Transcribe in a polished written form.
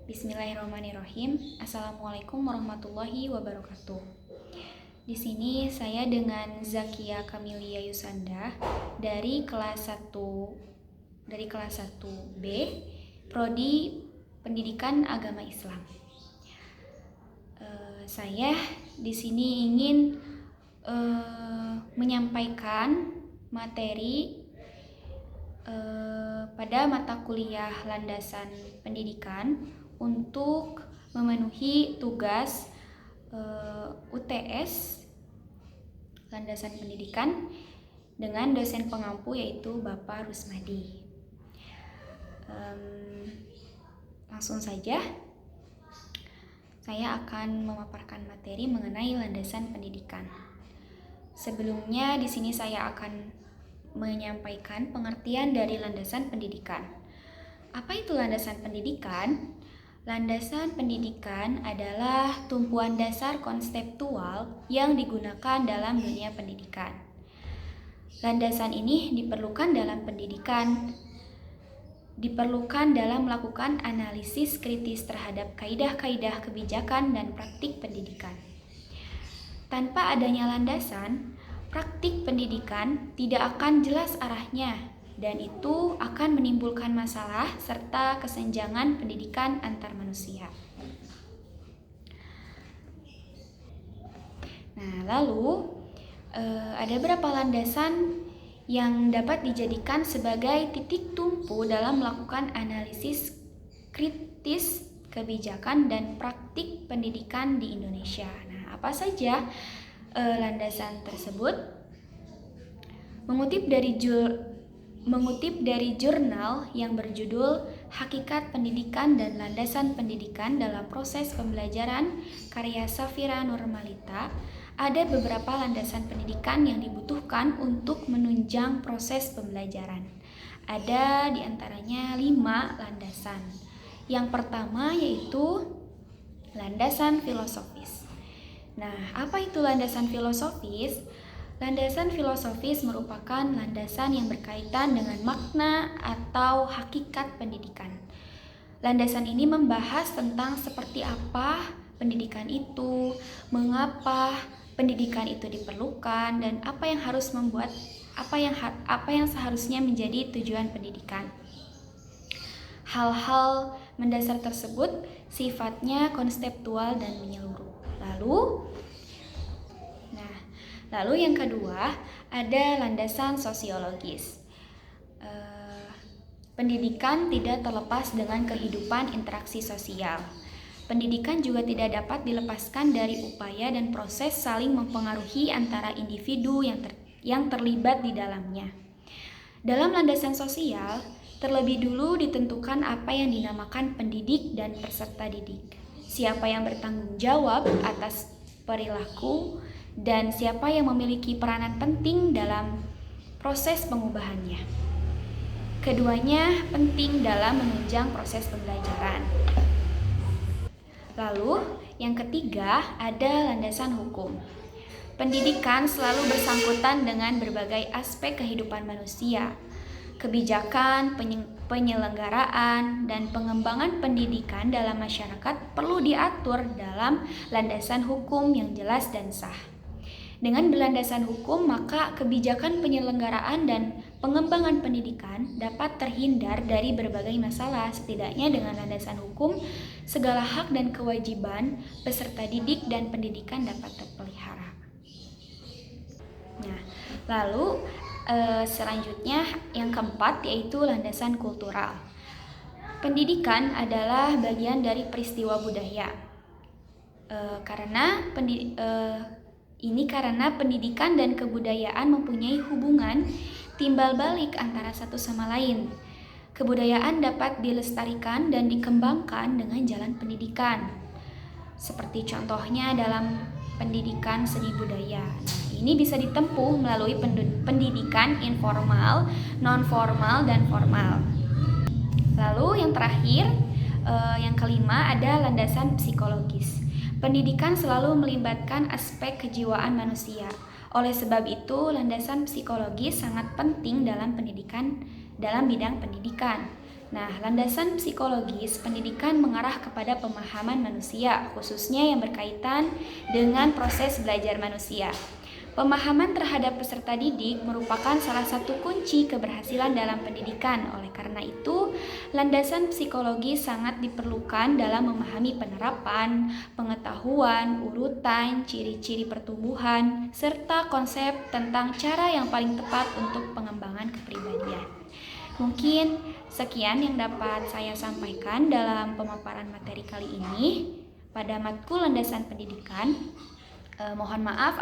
Bismillahirrahmanirrahim. Assalamualaikum warahmatullahi wabarakatuh. Di sini saya dengan Zakia Kamilia Yusanda dari kelas 1B, Prodi Pendidikan Agama Islam. Saya di sini ingin menyampaikan materi pada mata kuliah landasan pendidikan untuk memenuhi tugas UTS landasan pendidikan dengan dosen pengampu yaitu Bapak Rusmadi. Langsung saja saya akan memaparkan materi mengenai landasan pendidikan. Sebelumnya di sini saya akan menyampaikan pengertian dari landasan pendidikan. Apa itu landasan pendidikan? Landasan pendidikan adalah tumpuan dasar konseptual yang digunakan dalam dunia pendidikan. Landasan ini diperlukan dalam pendidikan, diperlukan dalam melakukan analisis kritis terhadap kaidah-kaidah kebijakan dan praktik pendidikan. Tanpa adanya landasan, praktik pendidikan tidak akan jelas arahnya, dan itu akan menimbulkan masalah serta kesenjangan pendidikan antar manusia. Nah, lalu ada berapa landasan yang dapat dijadikan sebagai titik tumpu dalam melakukan analisis kritis kebijakan dan praktik pendidikan di Indonesia. Nah, apa saja landasan tersebut? Mengutip dari jurnal yang berjudul Hakikat Pendidikan dan Landasan Pendidikan dalam Proses Pembelajaran karya Safira Nurmalita, ada beberapa landasan pendidikan yang dibutuhkan untuk menunjang proses pembelajaran. Ada diantaranya 5 landasan. Yang pertama yaitu landasan filosofis. Nah, apa itu landasan filosofis? Landasan filosofis merupakan landasan yang berkaitan dengan makna atau hakikat pendidikan. Landasan ini membahas tentang seperti apa pendidikan itu, mengapa pendidikan itu diperlukan, dan apa yang seharusnya menjadi tujuan pendidikan. Hal-hal mendasar tersebut sifatnya konseptual dan menyeluruh. Lalu yang kedua ada landasan sosiologis. Pendidikan tidak terlepas dengan kehidupan interaksi sosial. Pendidikan juga tidak dapat dilepaskan dari upaya dan proses saling mempengaruhi antara individu yang terlibat di dalamnya. Dalam landasan sosial, terlebih dulu ditentukan apa yang dinamakan pendidik dan peserta didik. Siapa yang bertanggung jawab atas perilaku dan siapa yang memiliki peranan penting dalam proses pengubahannya. Keduanya penting dalam menunjang proses pembelajaran. Lalu, yang ketiga ada landasan hukum. Pendidikan selalu bersangkutan dengan berbagai aspek kehidupan manusia. Kebijakan, penyelenggaraan, dan pengembangan pendidikan dalam masyarakat perlu diatur dalam landasan hukum yang jelas dan sah. Dengan berlandasan hukum, maka kebijakan penyelenggaraan dan pengembangan pendidikan dapat terhindar dari berbagai masalah. Setidaknya dengan landasan hukum, segala hak dan kewajiban peserta didik dan pendidikan dapat terpelihara. Nah, lalu selanjutnya yang keempat yaitu landasan kultural. Pendidikan adalah bagian dari peristiwa budaya. Karena pendidikan dan kebudayaan mempunyai hubungan timbal balik antara satu sama lain. Kebudayaan dapat dilestarikan dan dikembangkan dengan jalan pendidikan. Seperti contohnya dalam pendidikan seni budaya. Nah, ini bisa ditempuh melalui pendidikan informal, non-formal, dan formal. Lalu yang terakhir, yang kelima ada landasan psikologis. Pendidikan selalu melibatkan aspek kejiwaan manusia. Oleh sebab itu, landasan psikologis sangat penting dalam bidang pendidikan. Nah, landasan psikologis pendidikan mengarah kepada pemahaman manusia, khususnya yang berkaitan dengan proses belajar manusia. Pemahaman terhadap peserta didik merupakan salah satu kunci keberhasilan dalam pendidikan. Oleh karena itu, landasan psikologi sangat diperlukan dalam memahami penerapan, pengetahuan, urutan, ciri-ciri pertumbuhan, serta konsep tentang cara yang paling tepat untuk pengembangan kepribadian. Mungkin sekian yang dapat saya sampaikan dalam pemaparan materi kali ini pada matkul landasan pendidikan. Mohon maaf